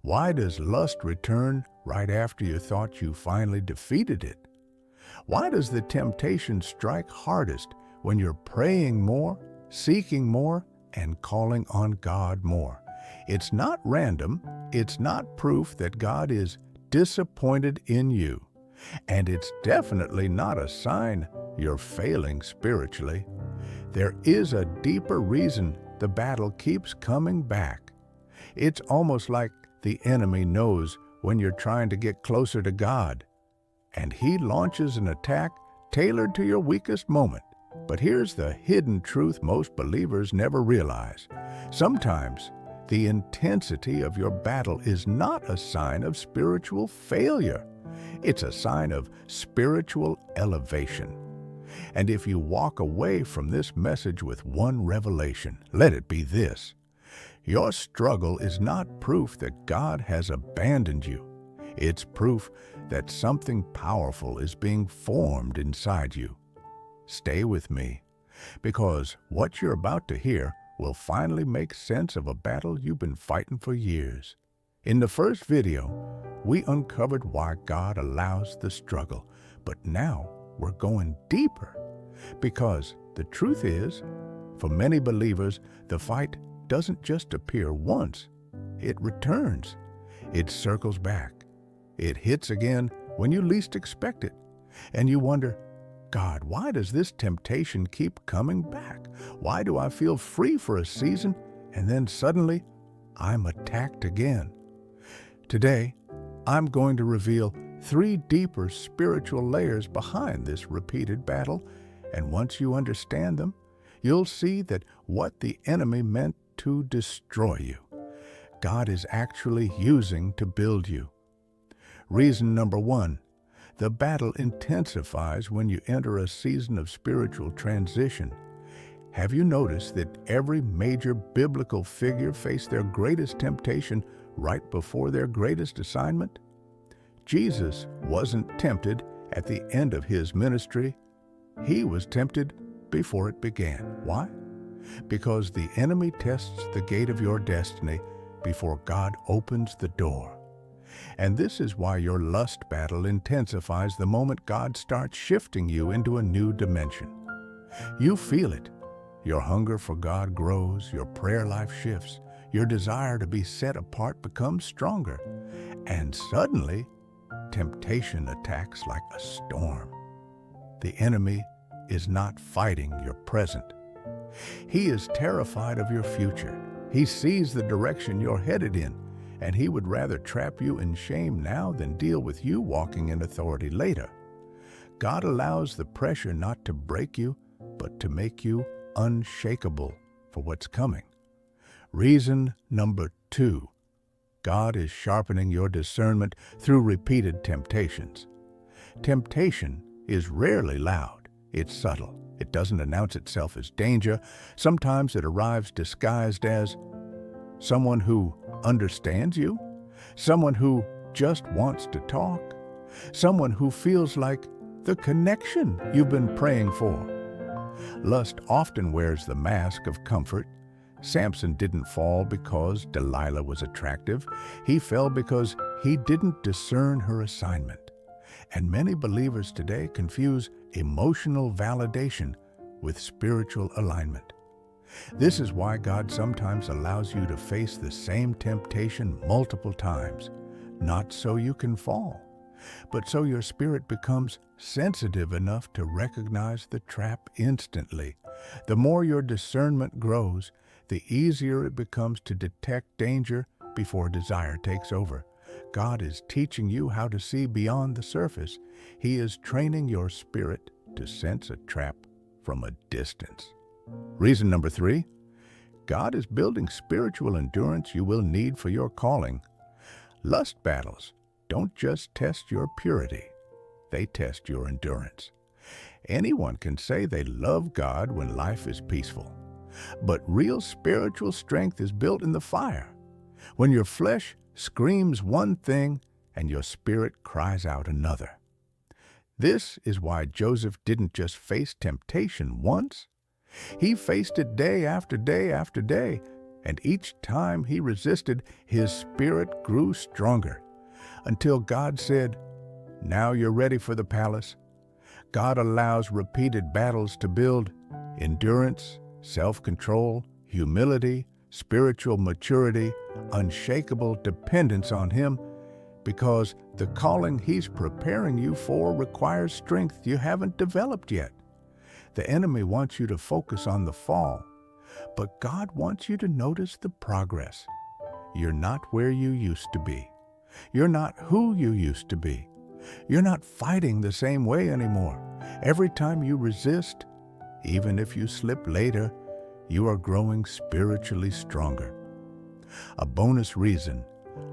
Why does lust return right after you thought you finally defeated it? Why does the temptation strike hardest when you're praying more, seeking more, and calling on God more? It's not random. It's not proof that God is disappointed in you. And it's definitely not a sign you're failing spiritually. There is a deeper reason the battle keeps coming back. It's almost like the enemy knows when you're trying to get closer to God, and he launches an attack tailored to your weakest moment. But here's the hidden truth most believers never realize. Sometimes the intensity of your battle is not a sign of spiritual failure. It's a sign of spiritual elevation. And if you walk away from this message with one revelation, let it be this: your struggle is not proof that God has abandoned you. It's proof that something powerful is being formed inside you. Stay with me, because what you're about to hear will finally make sense of a battle you've been fighting for years. In the first video, we uncovered why God allows the struggle, but now we're going deeper. Because the truth is, for many believers, the fight doesn't just appear once. It returns. It circles back. It hits again when you least expect it. And you wonder, God, why does this temptation keep coming back? Why do I feel free for a season and then suddenly I'm attacked again? Today, I'm going to reveal 3 deeper spiritual layers behind this repeated battle, and once you understand them, you'll see that what the enemy meant to destroy you, God is actually using to build you. Reason number 1, the battle intensifies when you enter a season of spiritual transition. Have you noticed that every major biblical figure faced their greatest temptation right before their greatest assignment? Jesus wasn't tempted at the end of his ministry. He was tempted before it began. Why? Because the enemy tests the gate of your destiny before God opens the door. And this is why your lust battle intensifies the moment God starts shifting you into a new dimension. You feel it. Your hunger for God grows, your prayer life shifts, your desire to be set apart becomes stronger, and suddenly, temptation attacks like a storm. The enemy is not fighting your present. He is terrified of your future. He sees the direction you're headed in, and he would rather trap you in shame now than deal with you walking in authority later. God allows the pressure not to break you, but to make you unshakable for what's coming. Reason number 2, God is sharpening your discernment through repeated temptations. Temptation is rarely loud. It's subtle. It doesn't announce itself as danger. Sometimes it arrives disguised as someone who understands you, someone who just wants to talk, someone who feels like the connection you've been praying for. Lust often wears the mask of comfort. Samson didn't fall because Delilah was attractive. He fell because he didn't discern her assignment. And many believers today confuse emotional validation with spiritual alignment. This is why God sometimes allows you to face the same temptation multiple times, not so you can fall, but so your spirit becomes sensitive enough to recognize the trap instantly. The more your discernment grows, the easier it becomes to detect danger before desire takes over. God is teaching you how to see beyond the surface. He is training your spirit to sense a trap from a distance. Reason number 3, God is building spiritual endurance you will need for your calling. Lust battles don't just test your purity, they test your endurance. Anyone can say they love God when life is peaceful, but real spiritual strength is built in the fire. When your flesh screams one thing and your spirit cries out another. This is why Joseph didn't just face temptation once. He faced it day after day after day, And each time he resisted, his spirit grew stronger, until God said, "Now you're ready for the palace." God allows repeated battles to build endurance, self-control, humility, spiritual maturity, unshakable dependence on Him, because the calling He's preparing you for requires strength you haven't developed yet. The enemy wants you to focus on the fall, but God wants you to notice the progress. You're not where you used to be. You're not who you used to be. You're not fighting the same way anymore. Every time you resist, even if you slip later, you are growing spiritually stronger. A bonus reason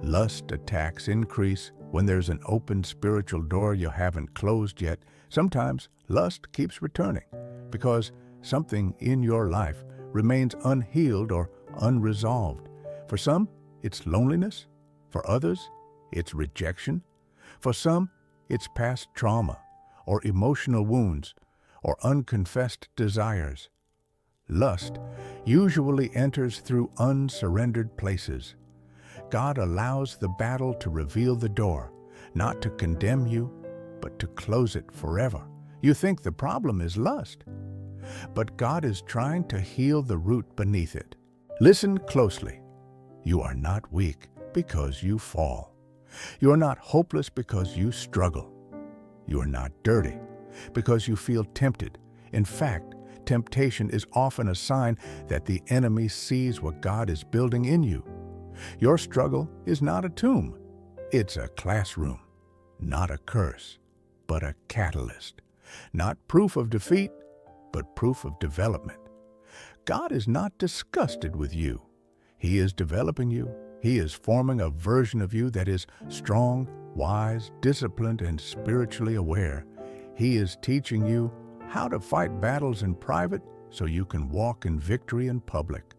lust attacks increase when there's an open spiritual door you haven't closed yet. Sometimes lust keeps returning because something in your life remains unhealed or unresolved. For some, it's loneliness. For others, it's rejection. For some, it's past trauma or emotional wounds or unconfessed desires. Lust usually enters through unsurrendered places. God allows the battle to reveal the door, not to condemn you, but to close it forever. You think the problem is lust, but God is trying to heal the root beneath it. Listen closely. You are not weak because you fall. You are not hopeless because you struggle. You are not dirty because you feel tempted. In fact, temptation is often a sign that the enemy sees what God is building in you. Your struggle is not a tomb. It's a classroom, not a curse, but a catalyst. Not proof of defeat, but proof of development. God is not disgusted with you. He is developing you. He is forming a version of you that is strong, wise, disciplined, and spiritually aware. He is teaching you how to fight battles in private so you can walk in victory in public.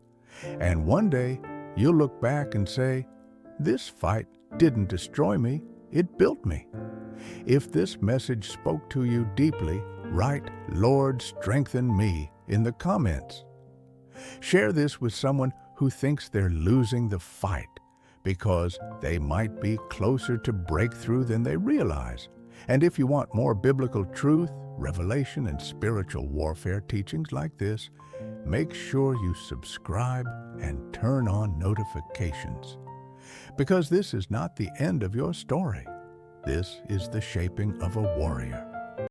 And one day, you'll look back and say, "This fight didn't destroy me, it built me." If this message spoke to you deeply, write "Lord, strengthen me" in the comments. Share this with someone who thinks they're losing the fight because they might be closer to breakthrough than they realize. And if you want more biblical truth, revelation, and spiritual warfare teachings like this, make sure you subscribe and turn on notifications. Because this is not the end of your story. This is the shaping of a warrior.